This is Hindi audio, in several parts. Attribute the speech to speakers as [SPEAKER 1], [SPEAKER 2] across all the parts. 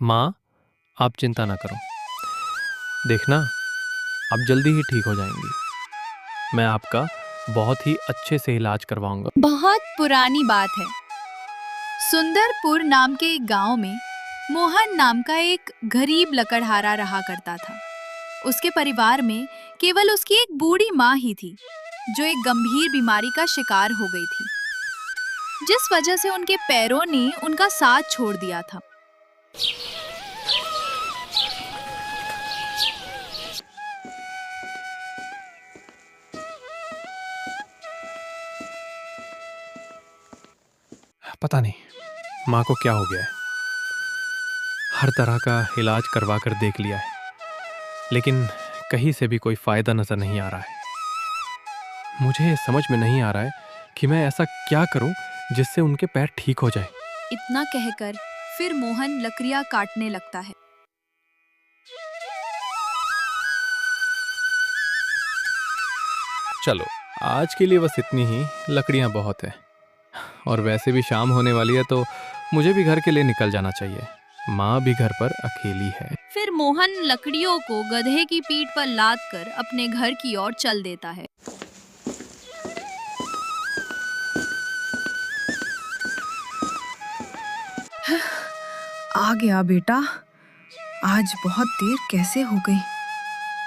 [SPEAKER 1] माँ, आप चिंता ना करो। देखना, आप जल्दी ही ठीक हो जाएंगी। मैं आपका बहुत ही अच्छे से इलाज करवाऊंगा।
[SPEAKER 2] बहुत पुरानी बात है। सुंदरपुर नाम के एक गांव में मोहन नाम का एक गरीब लकड़हारा रहा करता था। उसके परिवार में केवल उसकी एक बूढ़ी माँ ही थी, जो एक गंभीर बीमारी का शिकार हो गई थी, जिस वजह से उनके पैरों ने उनका साथ छोड़ दिया था।
[SPEAKER 1] पता नहीं माँ को क्या हो गया है। हर तरह का इलाज करवा कर देख लिया है, लेकिन कहीं से भी कोई फायदा नजर नहीं आ रहा है। मुझे समझ में नहीं आ रहा है कि मैं ऐसा क्या करूं जिससे उनके पैर ठीक हो जाए।
[SPEAKER 2] इतना कहकर फिर मोहन लकड़ियां काटने लगता है।
[SPEAKER 1] चलो, आज के लिए बस इतनी ही लकड़ियां बहुत है, और वैसे भी शाम होने वाली है तो मुझे भी घर के लिए निकल जाना चाहिए। माँ भी घर पर अकेली है।
[SPEAKER 2] फिर मोहन लकड़ियों को गधे की पीठ पर लाद कर अपने घर की ओर चल देता है।
[SPEAKER 3] आ गया बेटा। आज बहुत देर कैसे हो गई?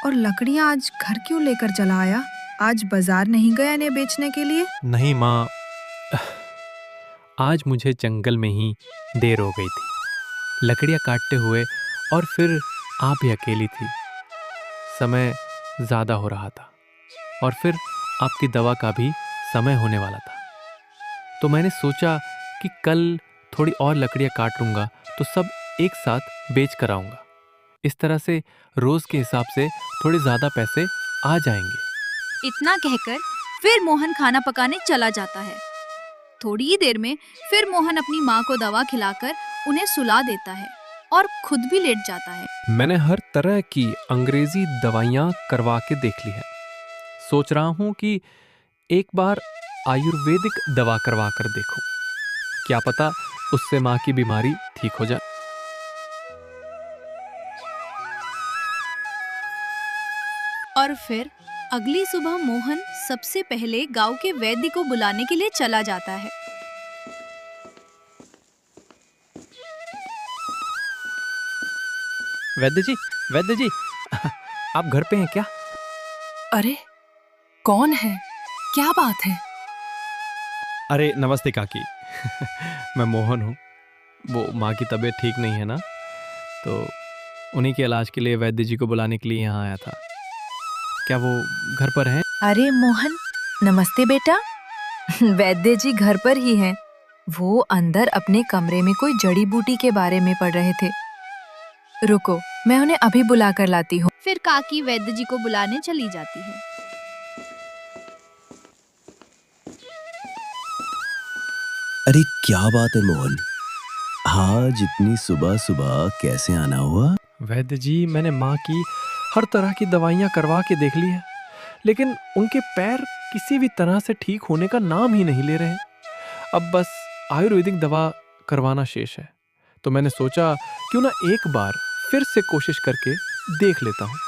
[SPEAKER 3] और लकड़ियां आज घर क्यों लेकर चला आया? आज बाजार नहीं गया इन्हें बेचने के लिए?
[SPEAKER 1] नहीं माँ, आज मुझे जंगल में ही देर हो गई थी लकड़ियाँ काटते हुए, और फिर आप भी अकेली थी। समय ज़्यादा हो रहा था, और फिर आपकी दवा का भी समय होने वाला था। तो मैंने सोचा कि कल थोड़ी और लकड़ियाँ काट लूँगा तो सब एक साथ बेच कर आऊँगा। इस तरह से रोज़ के हिसाब से थोड़े ज़्यादा पैसे आ जाएंगे।
[SPEAKER 2] इतना कहकर फिर मोहन खाना पकाने चला जाता है। थोड़ी ही देर में फिर मोहन अपनी माँ को दवा खिलाकर उन्हें सुला देता है और खुद भी लेट जाता है।
[SPEAKER 1] मैंने हर तरह की अंग्रेजी दवाइयाँ करवा के देख ली है। सोच रहा हूँ कि एक बार आयुर्वेदिक दवा करवा कर देखूं। क्या पता उससे माँ की बीमारी ठीक हो जाए।
[SPEAKER 2] और फिर अगली सुबह मोहन सबसे पहले गांव के वैद्य को बुलाने के लिए चला जाता है।
[SPEAKER 1] वैद्य जी, आप घर पे हैं क्या?
[SPEAKER 3] अरे कौन है? क्या बात है?
[SPEAKER 1] अरे नमस्ते काकी। मैं मोहन हूँ। वो माँ की तबीयत ठीक नहीं है ना, तो उन्हीं के इलाज के लिए वैद्य जी को बुलाने के लिए यहाँ आया था। क्या वो घर पर हैं?
[SPEAKER 3] अरे मोहन, नमस्ते बेटा। वैद्य जी घर पर ही हैं। वो अंदर अपने कमरे में कोई जड़ी बूटी के बारे में पढ़ रहे थे। रुको, मैं उन्हें अभी बुला कर लाती हूँ।
[SPEAKER 2] फिर काकी वैद्य जी को बुलाने चली जाती है।
[SPEAKER 4] अरे क्या बात है मोहन, आज इतनी सुबह सुबह कैसे आना हुआ?
[SPEAKER 1] वैद्य जी, मैंने माँ की हर तरह की दवाइयाँ करवा के देख ली है, लेकिन उनके पैर किसी भी तरह से ठीक होने का नाम ही नहीं ले रहे हैं। अब बस आयुर्वेदिक दवा करवाना शेष है। तो मैंने सोचा क्यों ना एक बार फिर से कोशिश करके देख लेता हूँ।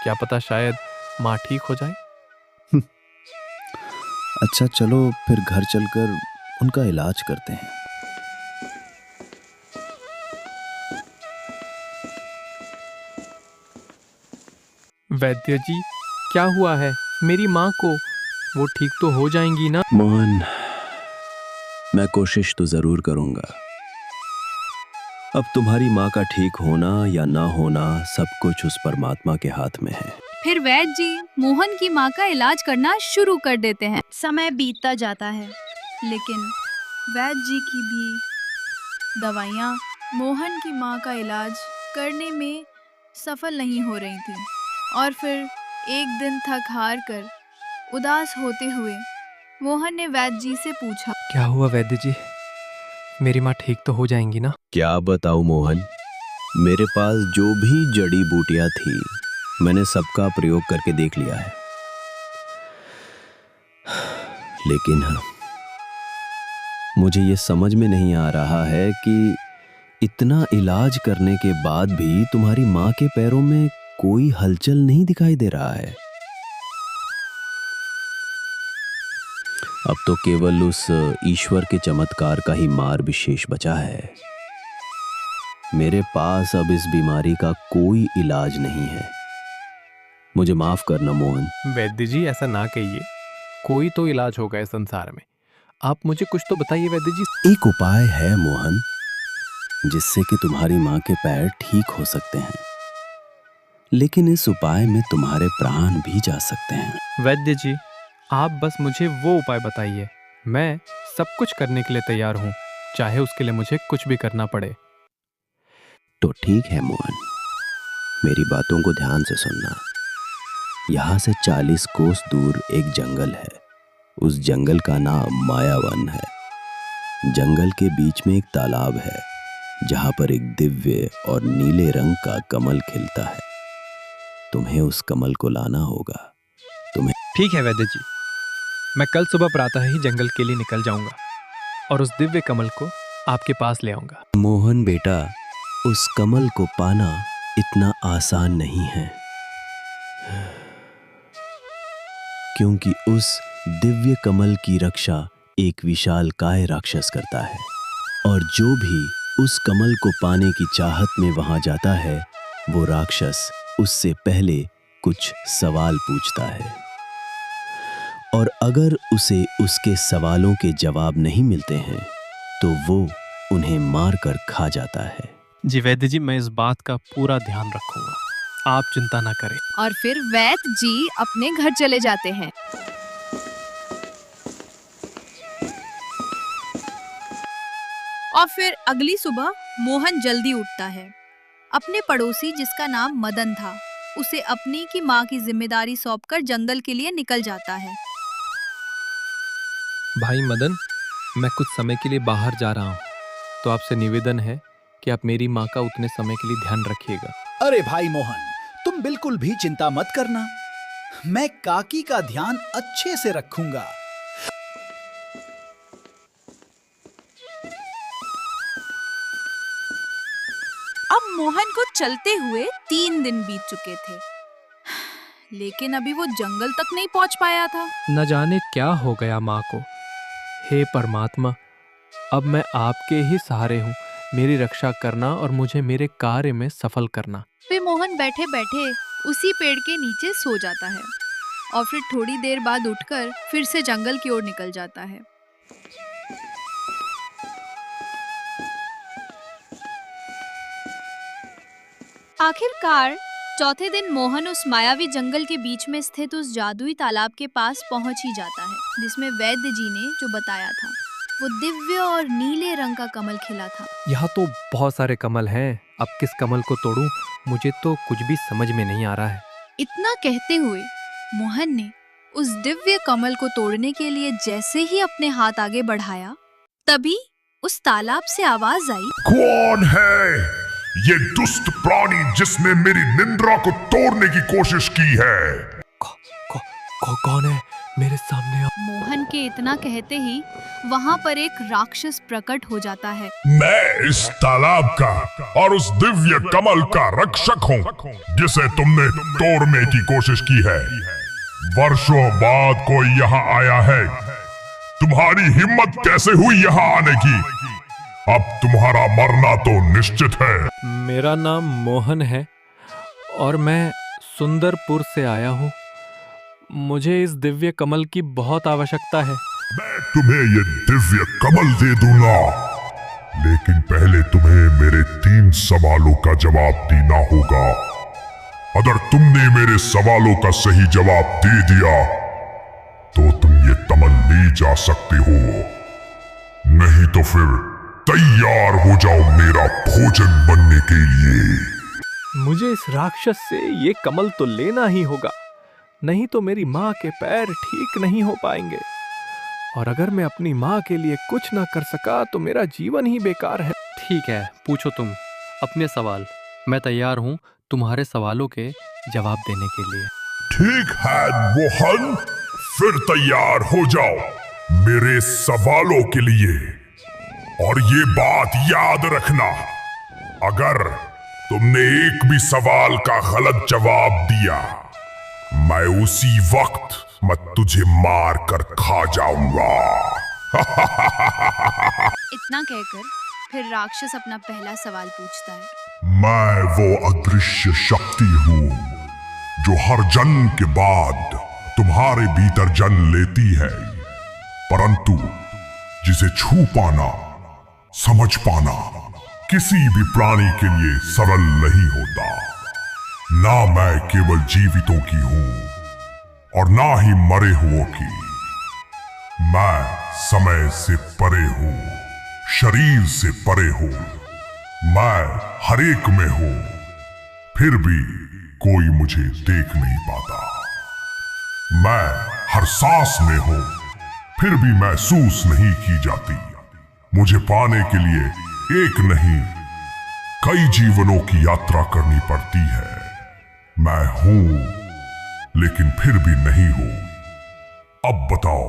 [SPEAKER 1] क्या पता शायद माँ ठीक हो जाए।
[SPEAKER 4] अच्छा चलो फिर घर चलकर उनका इलाज करते हैं।
[SPEAKER 1] वैद्य जी, क्या हुआ है मेरी माँ को? वो ठीक तो हो जाएंगी ना?
[SPEAKER 4] मोहन, मैं कोशिश तो जरूर करूंगा। अब तुम्हारी माँ का ठीक होना या ना होना सब कुछ उस परमात्मा के हाथ में है।
[SPEAKER 2] फिर वैद्य जी मोहन की माँ का इलाज करना शुरू कर देते हैं। समय बीतता जाता है, लेकिन वैद्य जी की भी दवाइयाँ मोहन की माँ का इलाज करने में सफल नहीं हो रही थी। और फिर एक दिन थक हार कर उदास होते हुए मोहन ने वैद्य जी से पूछा,
[SPEAKER 1] क्या हुआ वैद्य जी, मेरी माँ ठीक तो हो जाएंगी ना?
[SPEAKER 4] क्या बताऊं मोहन, मेरे पास जो भी जड़ी बूटियां थी मैंने सबका प्रयोग करके देख लिया है, लेकिन मुझे ये समझ में नहीं आ रहा है कि इतना इलाज करने के बाद भी तुम्हारी माँ के पैरों में कोई हलचल नहीं दिखाई दे रहा है। अब तो केवल उस ईश्वर के चमत्कार का ही मार विशेष बचा है। मेरे पास अब इस बीमारी का कोई इलाज नहीं है। मुझे माफ करना मोहन।
[SPEAKER 1] वैद्य जी, ऐसा ना कहिए, कोई तो इलाज होगा इस संसार में। आप मुझे कुछ तो बताइए वैद्य जी।
[SPEAKER 4] एक उपाय है मोहन, जिससे कि तुम्हारी माँ के पैर ठीक हो सकते हैं, लेकिन इस उपाय में तुम्हारे प्राण भी जा सकते हैं।
[SPEAKER 1] वैद्य जी, आप बस मुझे वो उपाय बताइए, मैं सब कुछ करने के लिए तैयार हूँ, चाहे उसके लिए मुझे कुछ भी करना पड़े।
[SPEAKER 4] तो ठीक है मोहन, मेरी बातों को ध्यान से सुनना। यहाँ से 40 कोस दूर एक जंगल है। उस जंगल का नाम मायावन है। जंगल के बीच में एक तालाब है, जहाँ पर एक दिव्य और नीले रंग का कमल खिलता है। तुम्हें उस कमल को लाना होगा। तुम्हें
[SPEAKER 1] ठीक है वैद्य जी, मैं कल सुबह प्रातः ही जंगल के लिए निकल जाऊंगा और उस दिव्य कमल को आपके पास ले आऊंगा।
[SPEAKER 4] मोहन बेटा, उस कमल को पाना इतना आसान नहीं है, क्योंकि उस दिव्य कमल की रक्षा एक विशालकाय राक्षस करता है, और जो भी उस कमल को पाने की चाहत में वहां जाता है, वो राक्षस उससे पहले कुछ सवाल पूछता है, और अगर उसे उसके सवालों के जवाब नहीं मिलते हैं तो वो उन्हें मारकर खा जाता है।
[SPEAKER 1] जी वैद्य जी, मैं इस बात का पूरा ध्यान रखूंगा, आप चिंता ना करें।
[SPEAKER 2] और फिर वैद्य जी अपने घर चले जाते हैं। और फिर अगली सुबह मोहन जल्दी उठता है। अपने पड़ोसी, जिसका नाम मदन था, उसे अपनी की माँ की जिम्मेदारी सौंपकर जंगल के लिए निकल जाता है।
[SPEAKER 1] भाई मदन, मैं कुछ समय के लिए बाहर जा रहा हूँ, तो आपसे निवेदन है कि आप मेरी माँ का उतने समय के लिए ध्यान रखिएगा।
[SPEAKER 5] अरे भाई मोहन, तुम बिल्कुल भी चिंता मत करना, मैं काकी का ध्यान अच्छे से रखूंगा।
[SPEAKER 2] अब मोहन को चलते हुए 3 दिन बीत चुके थे, लेकिन अभी वो जंगल तक नहीं पहुंच पाया था।
[SPEAKER 1] न जाने क्या हो गया माँ को। हे परमात्मा, अब मैं आपके ही सहारे हूँ, मेरी रक्षा करना और मुझे मेरे कार्य में सफल करना।
[SPEAKER 2] फिर मोहन बैठे बैठे उसी पेड़ के नीचे सो जाता है और फिर थोड़ी देर बाद उठकर फिर से जंगल की ओर निकल जाता है। आखिरकार चौथे दिन मोहन उस मायावी जंगल के बीच में स्थित उस जादुई तालाब के पास पहुंच ही जाता है, जिसमें वैद्य जी ने जो बताया था, वो दिव्य और नीले रंग का कमल खिला था।
[SPEAKER 1] यहाँ तो बहुत सारे कमल हैं, अब किस कमल को तोड़ूं, मुझे तो कुछ भी समझ में नहीं आ रहा है।
[SPEAKER 2] इतना कहते हुए मोहन ने उस दिव्य कमल को तोड़ने के लिए जैसे ही अपने हाथ आगे बढ़ाया, तभी उस तालाब से आवाज आई,
[SPEAKER 6] कौन है ये दुष्ट प्राणी जिसने मेरी निंद्रा को तोड़ने की कोशिश की है?
[SPEAKER 1] कौन है मेरे सामने?
[SPEAKER 2] मोहन के इतना कहते ही वहाँ पर एक राक्षस प्रकट हो जाता है।
[SPEAKER 6] मैं इस तालाब का और उस दिव्य कमल का रक्षक हूँ, जिसे तुमने तोड़ने की कोशिश की है। वर्षों बाद कोई यहाँ आया है। तुम्हारी हिम्मत कैसे हुई यहाँ आने की? अब तुम्हारा मरना तो निश्चित है।
[SPEAKER 1] मेरा नाम मोहन है और मैं सुंदरपुर से आया हूँ। मुझे इस दिव्य कमल की बहुत आवश्यकता है।
[SPEAKER 6] मैं तुम्हें ये दिव्य कमल दे दूंगा, लेकिन पहले तुम्हें मेरे 3 सवालों का जवाब देना होगा। अगर तुमने मेरे सवालों का सही जवाब दे दिया तो तुम ये कमल ले जा सकते हो, नहीं तो फिर तैयार हो जाओ मेरा भोजन बनने के लिए।
[SPEAKER 1] मुझे इस राक्षस से ये कमल तो लेना ही होगा, नहीं तो मेरी माँ के पैर ठीक नहीं हो पाएंगे, और अगर मैं अपनी माँ के लिए कुछ ना कर सका तो मेरा जीवन ही बेकार है। ठीक है, पूछो तुम अपने सवाल, मैं तैयार हूँ तुम्हारे सवालों के जवाब देने के लिए।
[SPEAKER 6] ठीक है मोहन, फिर तैयार हो जाओ मेरे सवालों के लिए। और ये बात याद रखना, अगर तुमने एक भी सवाल का गलत जवाब दिया, मैं उसी वक्त तुझे मार कर खा जाऊंगा।
[SPEAKER 2] इतना कहकर फिर राक्षस अपना पहला सवाल पूछता है।
[SPEAKER 6] मैं वो अदृश्य शक्ति हूँ जो हर जन्म के बाद तुम्हारे भीतर जन्म लेती है, परंतु जिसे छू पाना, समझ पाना किसी भी प्राणी के लिए सरल नहीं होता। ना मैं केवल जीवितों की हूं और ना ही मरे हुओं की। मैं समय से परे हूं, शरीर से परे हूं। मैं हर एक में हूं, फिर भी कोई मुझे देख नहीं पाता। मैं हर सांस में हूं, फिर भी महसूस नहीं की जाती। मुझे पाने के लिए एक नहीं, कई जीवनों की यात्रा करनी पड़ती है। मैं हूं, लेकिन फिर भी नहीं हूं। अब बताओ,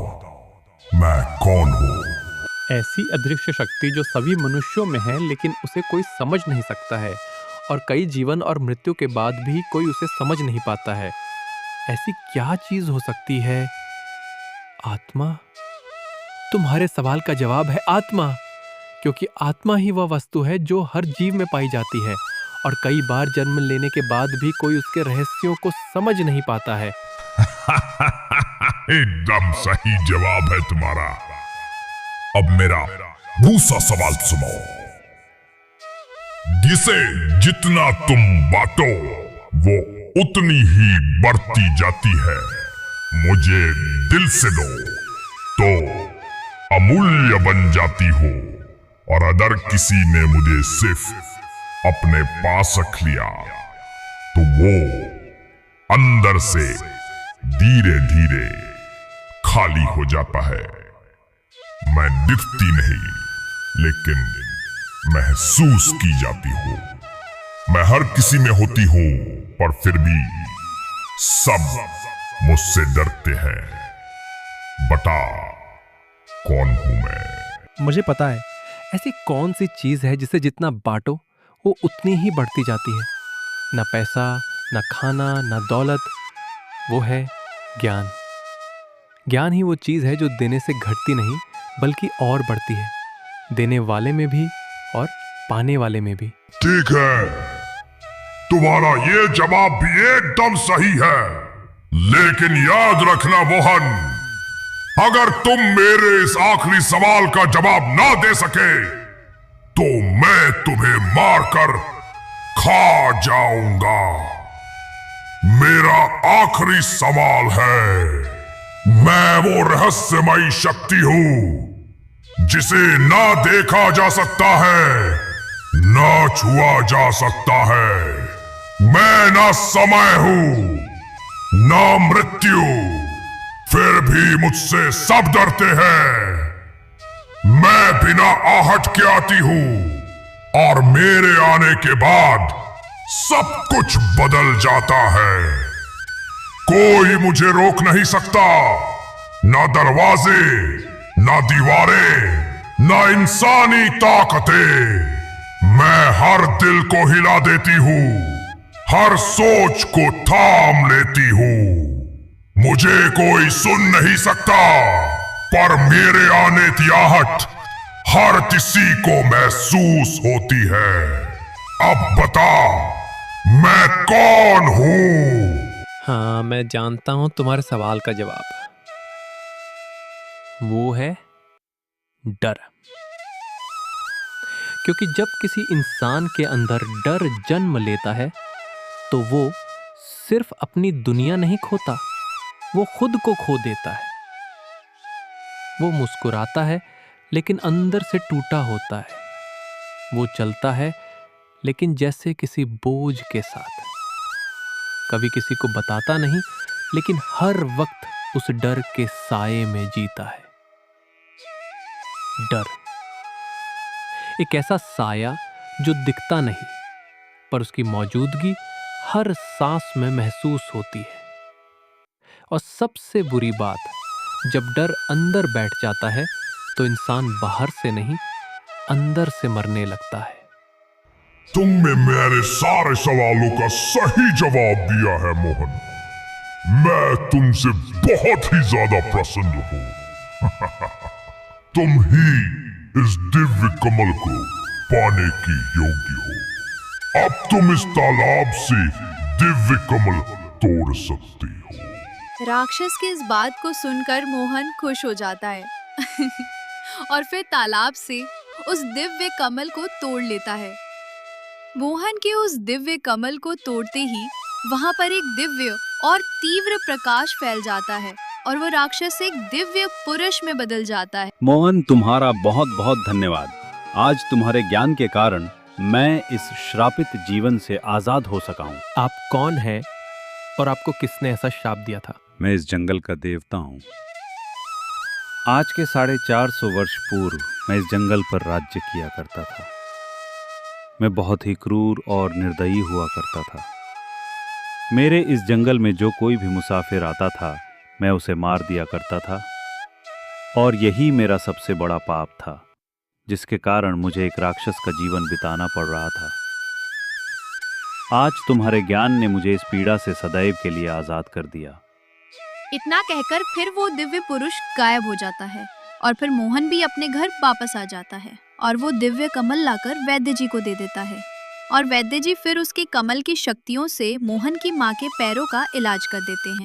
[SPEAKER 6] मैं कौन हूं?
[SPEAKER 1] ऐसी अदृश्य शक्ति जो सभी मनुष्यों में है लेकिन उसे कोई समझ नहीं सकता है, और कई जीवन और मृत्यु के बाद भी कोई उसे समझ नहीं पाता है। ऐसी क्या चीज हो सकती है? आत्मा? तुम्हारे सवाल का जवाब है आत्मा, क्योंकि आत्मा ही वह वस्तु है जो हर जीव में पाई जाती है, और कई बार जन्म लेने के बाद भी कोई उसके रहस्यों को समझ नहीं पाता है।
[SPEAKER 6] एकदम सही जवाब है तुम्हारा। अब मेरा दूसरा सवाल सुनो। जिसे जितना तुम बांटो वो उतनी ही बढ़ती जाती है। मुझे दिल से दो तो अमूल्य बन जाती हो, और अगर किसी ने मुझे सिर्फ अपने पास रख लिया तो वो अंदर से धीरे धीरे खाली हो जाता है। मैं दिखती नहीं, लेकिन महसूस की जाती हूँ। मैं हर किसी में होती हूँ, पर फिर भी सब मुझसे डरते हैं। बता, कौन हूं मैं?
[SPEAKER 1] मुझे पता है, ऐसी कौन सी चीज है जिसे जितना बांटो वो उतनी ही बढ़ती जाती है। ना पैसा, ना खाना, ना दौलत, वो है ज्ञान। ज्ञान ही वो चीज है जो देने से घटती नहीं बल्कि और बढ़ती है, देने वाले में भी और पाने वाले में भी।
[SPEAKER 6] ठीक है, तुम्हारा ये जवाब भी एकदम सही है, लेकिन याद रखना मोहन, अगर तुम मेरे इस आखिरी सवाल का जवाब ना दे सके तो मैं तुम्हें मारकर खा जाऊंगा। मेरा आखिरी सवाल है, मैं वो रहस्यमयी शक्ति हूं जिसे ना देखा जा सकता है, ना छुआ जा सकता है। मैं ना समय हूं, ना मृत्यु, फिर भी मुझसे सब डरते हैं। मैं बिना आहट के आती हूं, और मेरे आने के बाद सब कुछ बदल जाता है। कोई मुझे रोक नहीं सकता, ना दरवाजे, ना दीवारें, ना इंसानी ताकतें। मैं हर दिल को हिला देती हूँ, हर सोच को थाम लेती हूँ। मुझे कोई सुन नहीं सकता, पर मेरे आने की आहट हर किसी को महसूस होती है। अब बता, मैं कौन हूँ?
[SPEAKER 1] हाँ, मैं जानता हूं तुम्हारे सवाल का जवाब। वो है डर। क्योंकि जब किसी इंसान के अंदर डर जन्म लेता है तो वो सिर्फ अपनी दुनिया नहीं खोता, वो खुद को खो देता है। वो मुस्कुराता है लेकिन अंदर से टूटा होता है। वो चलता है लेकिन जैसे किसी बोझ के साथ। कभी किसी को बताता नहीं, लेकिन हर वक्त उस डर के साये में जीता है। डर एक ऐसा साया जो दिखता नहीं, पर उसकी मौजूदगी हर सांस में महसूस होती है। और सबसे बुरी बात, जब डर अंदर बैठ जाता है तो इंसान बाहर से नहीं, अंदर से मरने लगता है।
[SPEAKER 6] तुमने मेरे सारे सवालों का सही जवाब दिया है मोहन। मैं तुमसे बहुत ही ज्यादा प्रसन्न हूं। तुम ही इस दिव्य कमल को पाने की योग्य हो। अब तुम इस तालाब से दिव्य कमल तोड़ सकती हो।
[SPEAKER 2] राक्षस की इस बात को सुनकर मोहन खुश हो जाता है और फिर तालाब से उस दिव्य कमल को तोड़ लेता है। मोहन के उस दिव्य कमल को तोड़ते ही वहां पर एक दिव्य और तीव्र प्रकाश फैल जाता है और वो राक्षस एक दिव्य पुरुष में बदल जाता है।
[SPEAKER 7] मोहन, तुम्हारा बहुत बहुत धन्यवाद। आज तुम्हारे ज्ञान के कारण मैं इस श्रापित जीवन से आजाद हो सका हूँ।
[SPEAKER 1] आप कौन हैं और आपको किसने ऐसा श्राप दिया था?
[SPEAKER 7] मैं इस जंगल का देवता हूँ। आज के 450 वर्ष पूर्व मैं इस जंगल पर राज्य किया करता था। मैं बहुत ही क्रूर और निर्दयी हुआ करता था। मेरे इस जंगल में जो कोई भी मुसाफिर आता था मैं उसे मार दिया करता था और यही मेरा सबसे बड़ा पाप था, जिसके कारण मुझे एक राक्षस का जीवन बिताना पड़ रहा था। आज तुम्हारे ज्ञान ने मुझे इस पीड़ा से सदैव के लिए आजाद कर दिया।
[SPEAKER 2] इतना कहकर फिर वो दिव्य पुरुष गायब हो जाता है और फिर मोहन भी अपने घर वापस आ जाता है और वो दिव्य कमल लाकर वैद्य जी को दे देता है और वैद्य जी फिर उसके कमल की शक्तियों से मोहन की माँ के पैरों का इलाज कर देते हैं।